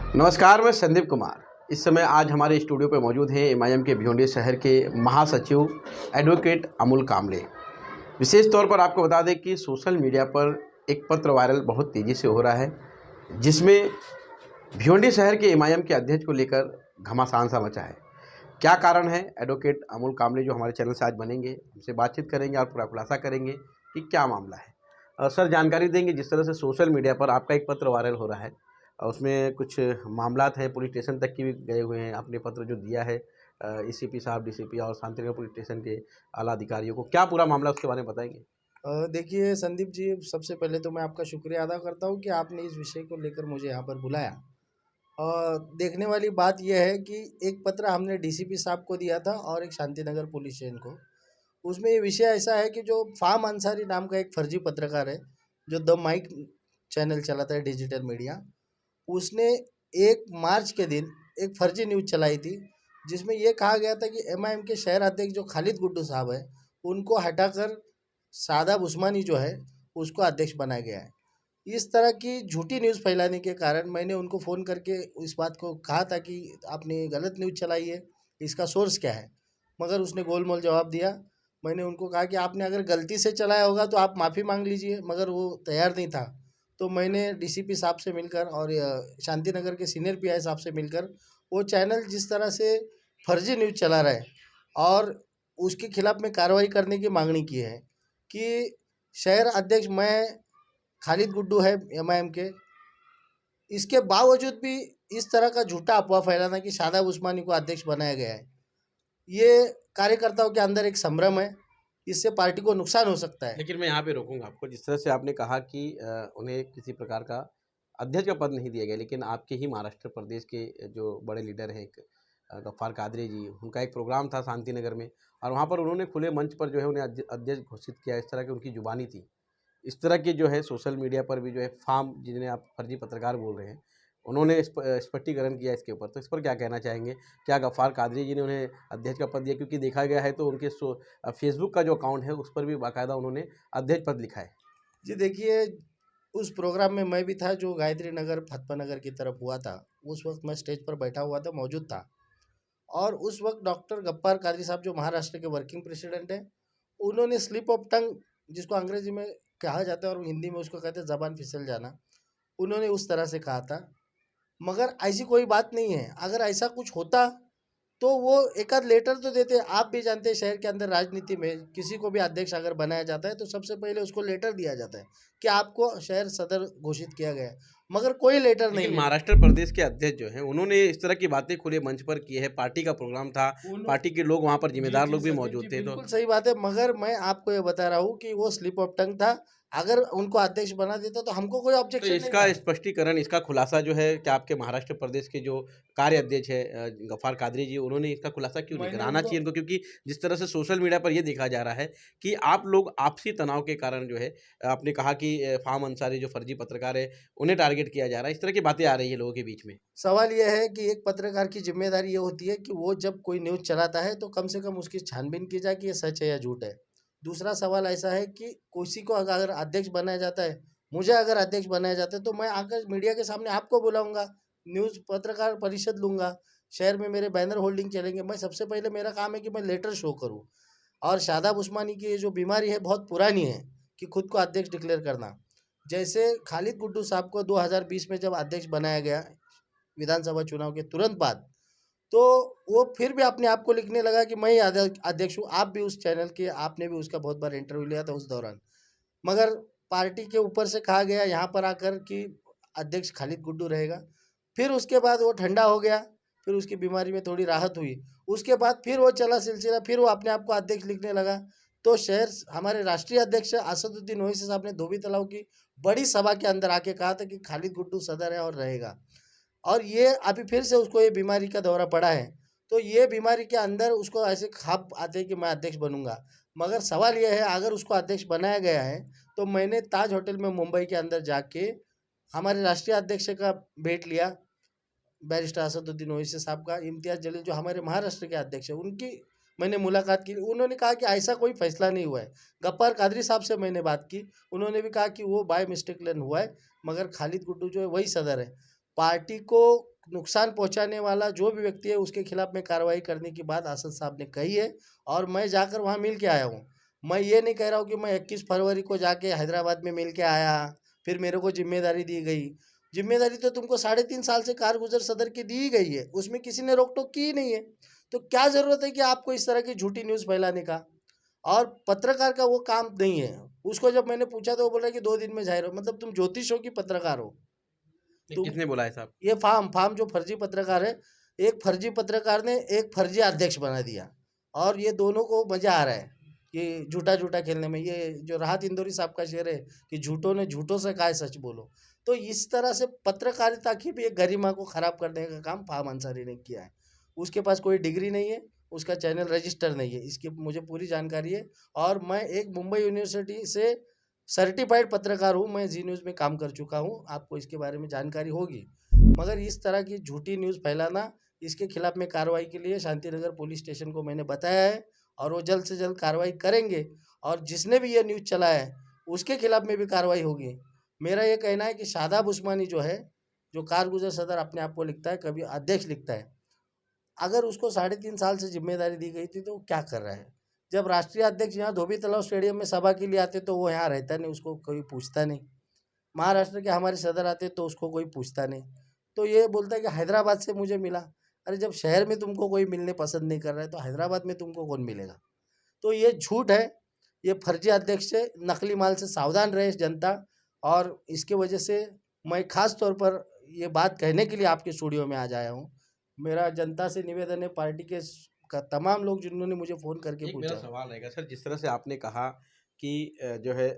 नमस्कार, मैं संदीप कुमार। इस समय आज हमारे स्टूडियो पे मौजूद हैं एमआईएम के भिवंडी शहर के महासचिव एडवोकेट अमूल कामले। विशेष तौर पर आपको बता दें कि सोशल मीडिया पर एक पत्र वायरल बहुत तेज़ी से हो रहा है, जिसमें भिवंडी शहर के एमआईएम के अध्यक्ष को लेकर घमासान सा मचा है। क्या कारण है? एडवोकेट अमूल कामले जो हमारे चैनल से आज बनेंगे, हमसे बातचीत करेंगे और पूरा खुलासा करेंगे कि क्या मामला है। सर, जानकारी देंगे। जिस तरह से सोशल मीडिया पर आपका एक पत्र वायरल हो रहा है और उसमें कुछ मामलात हैं, पुलिस स्टेशन तक की भी गए हुए हैं। आपने पत्र जो दिया है एसीपी साहब, डीसीपी और शांतिनगर पुलिस स्टेशन के आला अधिकारियों को, क्या पूरा मामला उसके बारे में बताएंगे? देखिए संदीप जी, सबसे पहले तो मैं आपका शुक्रिया अदा करता हूँ कि आपने इस विषय को लेकर मुझे यहाँ पर बुलाया। और देखने वाली बात यह है कि एक पत्र हमने डीसीपी साहब को दिया था और एक शांतिनगर पुलिस स्टेशन को। उसमें ये विषय ऐसा है कि जो फार्म अंसारी नाम का एक फर्जी पत्रकार है, जो द माइक चैनल चलाता है डिजिटल मीडिया, उसने 1 मार्च के दिन एक फर्जी न्यूज़ चलाई थी, जिसमें ये कहा गया था कि एमआईएम के शहर अध्यक्ष जो खालिद गुड्डू साहब है, उनको हटाकर शादाब उस्मानी जो है उसको अध्यक्ष बनाया गया है। इस तरह की झूठी न्यूज़ फैलाने के कारण मैंने उनको फ़ोन करके इस बात को कहा था कि आपने गलत न्यूज़ चलाई है, इसका सोर्स क्या है? मगर उसने गोलमोल जवाब दिया। मैंने उनको कहा कि आपने अगर गलती से चलाया होगा तो आप माफ़ी मांग लीजिए, मगर वो तैयार नहीं था। तो मैंने डीसीपी साहब से मिलकर और शांतिनगर के सीनियर पीआई साहब से मिलकर वो चैनल जिस तरह से फर्जी न्यूज़ चला रहा है और उसके खिलाफ में कार्रवाई करने की मांगनी की है कि शहर अध्यक्ष मैं खालिद गुड्डू है एमआईएम के। इसके बावजूद भी इस तरह का झूठा अफवाह फैलाना कि शादाब उस्मानी को अध्यक्ष बनाया गया है, ये कार्यकर्ताओं के अंदर एक संभ्रम है। इससे पार्टी को नुकसान हो सकता है। लेकिन मैं यहाँ पे रोकूंगा आपको। जिस तरह से आपने कहा कि उन्हें किसी प्रकार का अध्यक्ष का पद नहीं दिया गया, लेकिन आपके ही महाराष्ट्र प्रदेश के जो बड़े लीडर हैं, एक गफ्फार कादरी जी, उनका एक प्रोग्राम था शांतिनगर में और वहाँ पर उन्होंने खुले मंच पर जो है उन्हें अध्यक्ष घोषित किया। इस तरह की उनकी जुबानी थी। इस तरह की जो है सोशल मीडिया पर भी जो है फार्म, जिन्हें आप फर्जी पत्रकार बोल रहे हैं, उन्होंने स्पष्टीकरण किया इसके ऊपर। तो इस पर क्या कहना चाहेंगे? क्या गफ्फार कादरी जी ने उन्हें अध्यक्ष का पद दिया? क्योंकि देखा गया है तो उनके फेसबुक का जो अकाउंट है उस पर भी बाकायदा उन्होंने अध्यक्ष पद लिखा है। जी देखिए, उस प्रोग्राम में मैं भी था जो गायत्री नगर फतवा नगर की तरफ हुआ था। उस वक्त मैं स्टेज पर बैठा हुआ था, मौजूद था। और उस वक्त डॉक्टर गफ्फार कादरी साहब जो महाराष्ट्र के वर्किंग प्रेसिडेंट हैं, उन्होंने स्लिप ऑफ टंग, जिसको अंग्रेजी में कहा जाता है और हिंदी में उसको कहते हैं ज़बान फिसल जाना, उन्होंने उस तरह से कहा था। मगर ऐसी कोई बात नहीं है। अगर ऐसा कुछ होता तो वो एक आध लेटर तो देते। आप भी जानते हैं शहर के अंदर राजनीति में किसी को भी अध्यक्ष अगर बनाया जाता है तो सबसे पहले उसको लेटर दिया जाता है कि आपको शहर सदर घोषित किया गया है, मगर कोई लेटर नहीं लेकिन है। महाराष्ट्र प्रदेश के अध्यक्ष जो हैं, उन्होंने इस तरह की बातें खुले मंच पर की है। पार्टी का प्रोग्राम था, पार्टी के लोग वहाँ पर जी जिम्मेदार जी लोग भी संदीप मौजूद जी, थे। तो बिल्कुल सही बात है। मगर मैं आपको ये बता रहा हूँ कि वो स्लिप ऑफ टंग था। अगर उनको अध्यक्ष बना देता तो हमको कोई तो ऑब्जेक्शन नहीं इसका था। स्पष्टीकरण, इसका खुलासा जो है, क्या आपके महाराष्ट्र प्रदेश के जो कार्य अध्यक्ष है गफ्फार कादरी जी, उन्होंने इसका खुलासा क्यों नहीं मैंने करा? आना उनको चाहिए इनको, क्योंकि जिस तरह से सोशल मीडिया पर ये देखा जा रहा है कि आप लोग आपसी तनाव के कारण जो है, आपने कहा कि फार्म अंसारी जो फर्जी पत्रकार है, उन्हें टारगेट किया जा रहा है। इस तरह की बातें आ रही है लोगों के बीच में। सवाल यह है कि एक पत्रकार की जिम्मेदारी ये होती है कि वो जब कोई न्यूज़ चलाता है तो कम से कम उसकी छानबीन की जाए कि ये सच है या झूठ है। दूसरा सवाल ऐसा है कि किसी को अगर अध्यक्ष बनाया जाता है, मुझे अगर अध्यक्ष बनाया जाता है तो मैं आकर मीडिया के सामने आपको बुलाऊंगा, न्यूज़ पत्रकार परिषद लूंगा, शहर में मेरे बैनर होल्डिंग चलेंगे। मैं सबसे पहले मेरा काम है कि मैं लेटर शो करूँ। और शादाब उस्मानी की ये जो बीमारी है बहुत पुरानी है कि खुद को अध्यक्ष डिक्लेयर करना। जैसे खालिद गुड्डू साहब को 2020 में जब अध्यक्ष बनाया गया विधानसभा चुनाव के तुरंत बाद, तो वो फिर भी अपने आप को लिखने लगा कि मैं ही अध्यक्ष हूँ। आप भी उस चैनल के, आपने भी उसका बहुत बार इंटरव्यू लिया था उस दौरान। मगर पार्टी के ऊपर से कहा गया यहाँ पर आकर कि अध्यक्ष खालिद गुड्डू रहेगा। फिर उसके बाद वो ठंडा हो गया, फिर उसकी बीमारी में थोड़ी राहत हुई। उसके बाद फिर वो चला सिलसिला, फिर वो अपने आप को अध्यक्ष लिखने लगा। तो शहर हमारे राष्ट्रीय अध्यक्ष असदुद्दीन ओवैसी साहब ने धोबी तलाव की बड़ी सभा के अंदर आके कहा था कि खालिद गुड्डू सदर है और रहेगा। और ये अभी फिर से उसको ये बीमारी का दौरा पड़ा है। तो ये बीमारी के अंदर उसको ऐसे ख्वाब आते हैं कि मैं अध्यक्ष बनूंगा। मगर सवाल यह है, अगर उसको अध्यक्ष बनाया गया है तो मैंने ताज होटल में मुंबई के अंदर जाके हमारे राष्ट्रीय अध्यक्ष का भेंट लिया, बैरिस्टर असदुद्दीन ओवैसी साहब का। इम्तियाज़ जलील जो हमारे महाराष्ट्र के अध्यक्ष हैं, उनकी मैंने मुलाकात की। उन्होंने कहा कि ऐसा कोई फैसला नहीं हुआ है। गफ्फार कादरी साहब से मैंने बात की, उन्होंने भी कहा कि वो बाय मिस्टेक हुआ है, मगर खालिद गुड्डू जो है वही सदर है। पार्टी को नुकसान पहुंचाने वाला जो भी व्यक्ति है उसके खिलाफ में कार्रवाई करने की बात असद साहब ने कही है और मैं जाकर वहां मिल के आया हूं। मैं ये नहीं कह रहा हूं कि मैं 21 फरवरी को जाके हैदराबाद में मिल के आया, फिर मेरे को जिम्मेदारी दी गई। जिम्मेदारी तो तुमको 3.5 साल से कारगुजर सदर की दी ही गई है, उसमें किसी ने रोक टोक की ही नहीं है। तो क्या जरूरत है कि आपको इस तरह की झूठी न्यूज़ फैलाने का? और पत्रकार का वो काम नहीं है। उसको जब मैंने पूछा तो वो बोल रहा है कि 2 दिन में जाहिर हो, मतलब तुम ज्योतिष हो कि पत्रकार हो? ये तुम किसने बोला है साहब? ये फार्म जो फर्जी पत्रकार है, एक फर्जी पत्रकार ने एक फर्जी अध्यक्ष बना दिया और ये दोनों को मजा आ रहा है कि झूठा झूठा खेलने में। ये जो राहत इंदौरी साहब का शेर है कि झूठों ने झूठों से कहा है सच बोलो। तो इस तरह से पत्रकारिता की भी एक गरिमा को खराब करने का काम फार्म अंसारी ने किया है। उसके पास कोई डिग्री नहीं है, उसका चैनल रजिस्टर नहीं है, इसकी मुझे पूरी जानकारी है। और मैं एक मुंबई यूनिवर्सिटी से सर्टिफाइड पत्रकार हूँ, मैं जी न्यूज़ में काम कर चुका हूँ, आपको इसके बारे में जानकारी होगी। मगर इस तरह की झूठी न्यूज़ फैलाना, इसके खिलाफ में कार्रवाई के लिए शांतिनगर पुलिस स्टेशन को मैंने बताया है और वो जल्द से जल्द कार्रवाई करेंगे और जिसने भी ये न्यूज़ चलाया है उसके खिलाफ में भी कार्रवाई होगी। मेरा ये कहना है कि शादाब उस्मानी जो है, जो कारगुजर सदर अपने आप को लिखता है, कभी अध्यक्ष लिखता है, अगर उसको 3.5 साल से जिम्मेदारी दी गई थी तो वो क्या कर रहा है? जब राष्ट्रीय अध्यक्ष यहाँ धोबी तालाब स्टेडियम में सभा के लिए आते तो वो यहाँ रहता नहीं, उसको कोई पूछता नहीं। महाराष्ट्र के हमारे सदर आते तो उसको कोई पूछता नहीं। तो ये बोलता है कि हैदराबाद से मुझे मिला। अरे जब शहर में तुमको कोई मिलने पसंद नहीं कर रहा है तो हैदराबाद में तुमको कौन मिलेगा? तो ये झूठ है, ये फर्जी अध्यक्ष है, नकली माल से सावधान रहे जनता। और इसके वजह से मैं खास तौर पर ये बात कहने के लिए आपके स्टूडियो में आज आया हूँ। मेरा जनता से निवेदन है, पार्टी के का तमाम लोग जिन्होंने मुझे फ़ोन करके एक मेरा पूछा। सवाल रहेगा सर, जिस तरह से आपने कहा कि जो है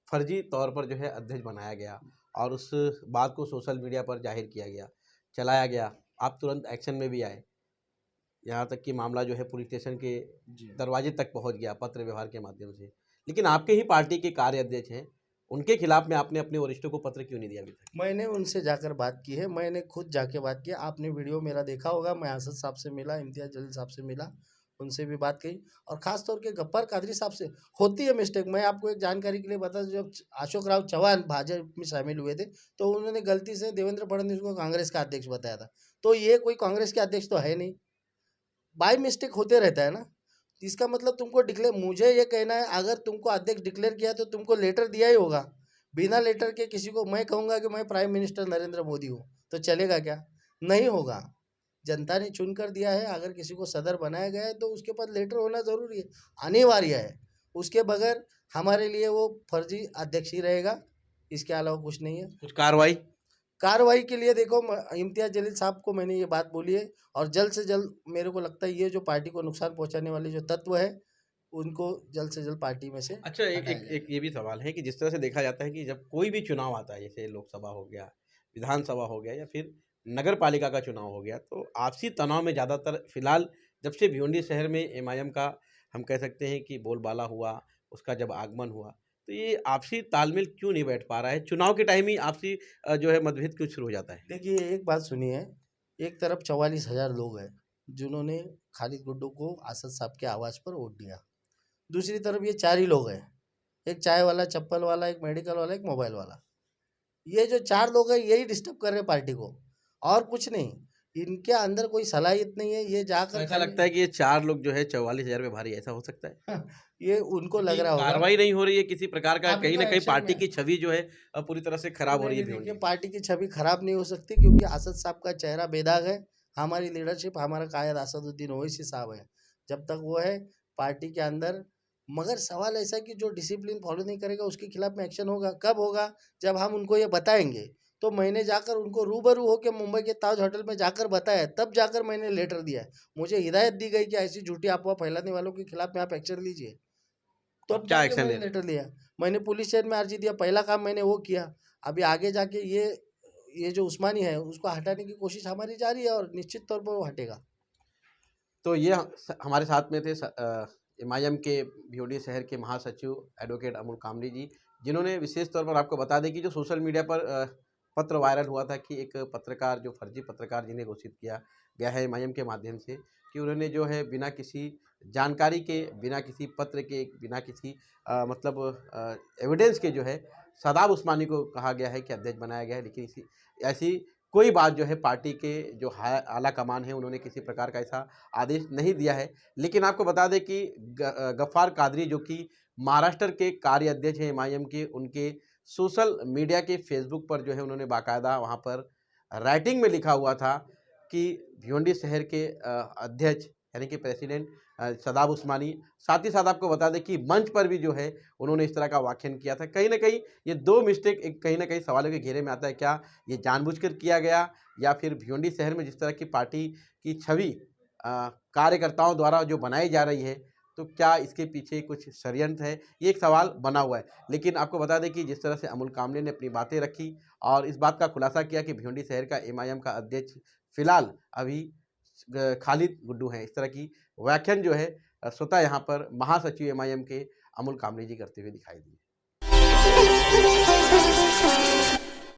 फर्जी तौर पर जो है अध्यक्ष बनाया गया और उस बात को सोशल मीडिया पर जाहिर किया गया, चलाया गया, आप तुरंत एक्शन में भी आए। यहाँ तक कि मामला जो है पुलिस स्टेशन के जी। दरवाजे तक पहुँच गया पत्र व्यवहार के माध्यम से। लेकिन आपके ही पार्टी के कार्य अध्यक्ष हैं, उनके खिलाफ में आपने अपने वरिष्ठों को पत्र क्यों नहीं दिया अभी तक? मैंने उनसे जाकर बात की है, मैंने खुद जाके बात की। आपने वीडियो मेरा देखा होगा, मैं असद साहब से मिला, इम्तियाज़ जलील साहब से मिला, उनसे भी बात कही और ख़ास तौर के गब्बार कादरी साहब से। होती है मिस्टेक, मैं आपको एक जानकारी के लिए बता दूं, जब अशोक राव चौहान भाजपा में शामिल हुए थे तो उन्होंने गलती से देवेंद्र फडणवीस को कांग्रेस का अध्यक्ष बताया था। तो ये कोई कांग्रेस के अध्यक्ष तो है नहीं, बाय मिस्टेक होते रहता है ना। इसका मतलब तुमको डिक्लेयर, मुझे ये कहना है अगर तुमको अध्यक्ष डिक्लेयर किया तो तुमको लेटर दिया ही होगा। बिना लेटर के किसी को मैं कहूँगा कि मैं प्राइम मिनिस्टर नरेंद्र मोदी हूँ तो चलेगा क्या? नहीं होगा। जनता ने चुन कर दिया है, अगर किसी को सदर बनाया गया है तो उसके पास लेटर होना ज़रूरी है, अनिवार्य है। उसके बगैर हमारे लिए वो फर्जी अध्यक्ष ही रहेगा, इसके अलावा कुछ नहीं है। कुछ कार्रवाई? कार्रवाई के लिए देखो, इम्तियाज़ जलील साहब को मैंने ये बात बोली है और जल्द से जल्द मेरे को लगता है ये जो पार्टी को नुकसान पहुंचाने वाले जो तत्व है उनको जल्द से जल्द पार्टी में से अच्छा, एक हटाया एक जाए। एक ये भी सवाल है कि जिस तरह से देखा जाता है कि जब कोई भी चुनाव आता है, जैसे लोकसभा हो गया, विधानसभा हो गया या फिर नगर पालिका का चुनाव हो गया, तो आपसी तनाव में ज़्यादातर फिलहाल जब से भिवंडी शहर में एमआईएम का हम कह सकते हैं कि बोलबाला हुआ, उसका जब आगमन हुआ, तो ये आपसी तालमेल क्यों नहीं बैठ पा रहा है? चुनाव के टाइम ही आपसी जो है मतभेद क्यों शुरू हो जाता है? देखिए एक बात सुनिए, एक तरफ 44,000 लोग हैं जिन्होंने खालिद गुड्डू को असद साहब के आवाज़ पर वोट दिया। दूसरी तरफ ये 4 ही लोग हैं, एक चाय वाला, चप्पल वाला, एक मेडिकल वाला, एक मोबाइल वाला। ये जो 4 लोग हैं यही डिस्टर्ब कर रहे हैं पार्टी को और कुछ नहीं। इनके अंदर कोई सलाहियत नहीं है, ये तो जाकर ऐसा खाली लगता है कि ये 4 लोग जो है 44,000 में भारी, ऐसा हो सकता है? ये उनको लग क्योंकि रहा होगा। कार्रवाई नहीं हो रही है किसी प्रकार का, अभी कहीं तो न कहीं एक्शन पार्टी में की छवि जो है पूरी तरह से खराब हो नहीं, रही है नहीं, देखिए भिवंडी। पार्टी की छवि खराब नहीं हो सकती क्योंकि असद साहब का चेहरा बेदाग है। हमारी लीडरशिप, हमारा कायद असदुद्दीन ओवैसी साहब है। जब तक वो है पार्टी के अंदर, मगर सवाल ऐसा है कि जो डिसिप्लिन फॉलो नहीं करेगा उसके खिलाफ में एक्शन होगा। कब होगा? जब हम उनको ये बताएंगे। तो मैंने जाकर उनको रूबरू होकर मुंबई के ताज होटल में जाकर बताया, तब जाकर मैंने लेटर दिया है। मुझे हिदायत दी गई कि ऐसी झूठी अफवाह फैलाने वालों के खिलाफ में आप एक्शन लीजिए। अब तब क्या जाके एक्शन ले मैंने रहे हैं? लेटर लिया। मैंने पुलिस स्टेशन में अर्जी दिया, पहला काम मैंने वो किया। अभी आगे जाके ये जो उस्मानी है उसको हटाने की कोशिश हमारी जारी है और निश्चित तौर पर वो हटेगा। तो ये हमारे साथ में थे एमआईएम के भिवंडी शहर के महासचिव एडवोकेट अमूल कामरी जी, जिन्होंने विशेष तौर पर आपको बता दें कि जो सोशल मीडिया पर पत्र वायरल हुआ था कि एक पत्रकार, जो फर्जी पत्रकार जिन्हें घोषित किया गया है एमआईएम के माध्यम से, कि उन्होंने जो है बिना किसी जानकारी के, बिना किसी पत्र के, बिना किसी एविडेंस के जो है शादाब उस्मानी को कहा गया है कि अध्यक्ष बनाया गया है। लेकिन ऐसी कोई बात जो है पार्टी के जो आला कमान है उन्होंने किसी प्रकार का ऐसा आदेश नहीं दिया है। लेकिन आपको बता दें कि गफ्फार कादरी जो कि महाराष्ट्र के कार्य अध्यक्ष हैं एमआईएम के, उनके सोशल मीडिया के फेसबुक पर जो है उन्होंने बाकायदा वहाँ पर राइटिंग में लिखा हुआ था कि भिवंडी शहर के अध्यक्ष यानी कि प्रेसिडेंट सदाब उस्मानी, साथ ही साथ आपको बता दें कि मंच पर भी जो है उन्होंने इस तरह का वाक्यन किया था। कहीं न कहीं ये 2 मिस्टेक एक कहीं न कहीं सवालों के घेरे में आता है। क्या ये जानबूझकर किया गया या फिर भिवंडी शहर में जिस तरह की पार्टी की छवि कार्यकर्ताओं द्वारा जो बनाई जा रही है, तो क्या इसके पीछे कुछ षड्यंत्र है? ये एक सवाल बना हुआ है। लेकिन आपको बता दें कि जिस तरह से अमूल कामले ने अपनी बातें रखी और इस बात का खुलासा किया कि भिवंडी शहर का एमआईएम का अध्यक्ष फिलहाल अभी खालिद गुड्डू हैं। इस तरह की व्याख्यान जो है स्वतः यहाँ पर महासचिव एमआईएम के अमूल कामले जी करते हुए दिखाई दिए।